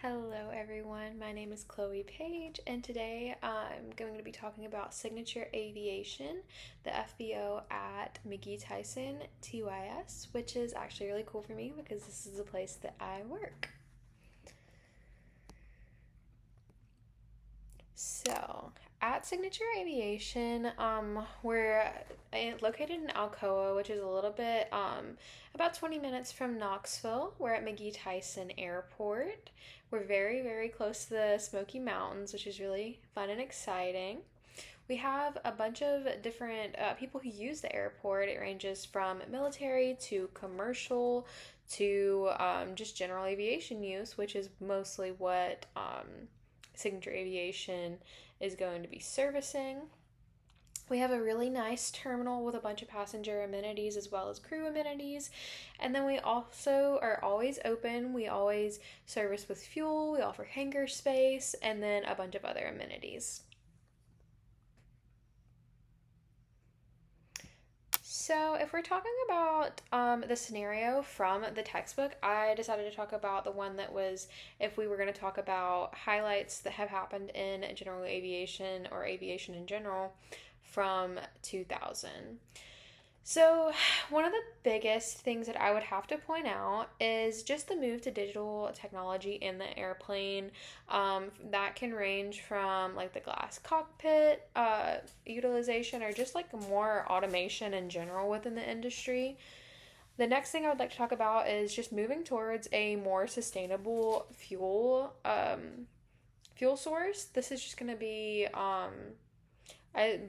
Hello everyone, my name is Chloe Page, and today I'm going to be talking about Signature Aviation, the FBO at McGee-Tyson TYS, which is actually really cool for me because this is the place that I work. So, at Signature Aviation, we're located in Alcoa, which is a little bit, about 20 minutes from Knoxville. We're at McGee-Tyson Airport. We're very, very close to the Smoky Mountains, which is really fun and exciting. We have a bunch of different people who use the airport. It ranges from military to commercial to just general aviation use, which is mostly what Signature Aviation is going to be servicing. We have a really nice terminal with a bunch of passenger amenities as well as crew amenities. And then we also are always open. We always service with fuel. We offer hangar space and then a bunch of other amenities. So, if we're talking about the scenario from the textbook, I decided to talk about the one that was if we were going to talk about highlights that have happened in general aviation or aviation in general from 2000. So, one of the biggest things that I would have to point out is just the move to digital technology in the airplane. That can range from like the glass cockpit utilization or just like more automation in general within the industry. The next thing I would like to talk about is just moving towards a more sustainable fuel source. This is just going to be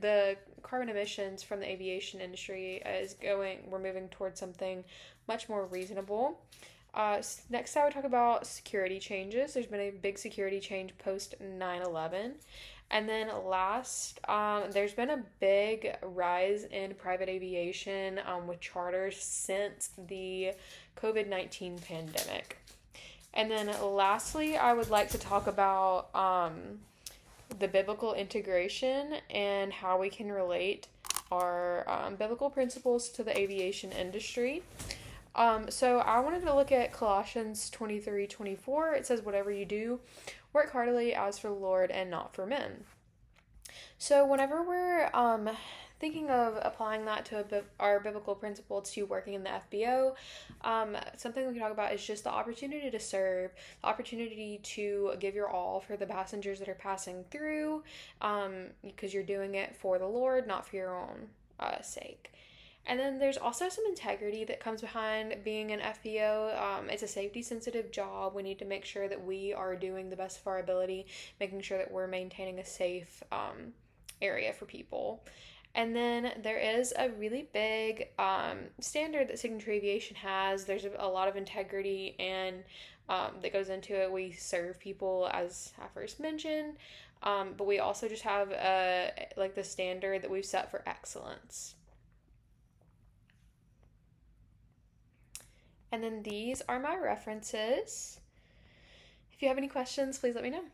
the carbon emissions from the aviation industry we're moving towards something much more reasonable. Next, I would talk about security changes. There's been a big security change post 9/11. And then last, there's been a big rise in private aviation with charters since the COVID-19 pandemic. And then lastly, I would like to talk about the biblical integration and how we can relate our biblical principles to the aviation industry. So I wanted to look at Colossians 23:24. It says, "Whatever you do, work heartily as for the Lord and not for men." So whenever we're thinking of applying that to our biblical principle to working in the FBO, something we can talk about is just the opportunity to serve, the opportunity to give your all for the passengers that are passing through, because you're doing it for the Lord, not for your own sake. And then there's also some integrity that comes behind being an FBO. It's a safety sensitive job. We need to make sure that we are doing the best of our ability, making sure that we're maintaining a safe area for people. And then there is a really big standard that Signature Aviation has. There's a lot of integrity and that goes into it. We serve people, as I first mentioned, but we also just have like the standard that we've set for excellence. And then these are my references. If you have any questions, please let me know.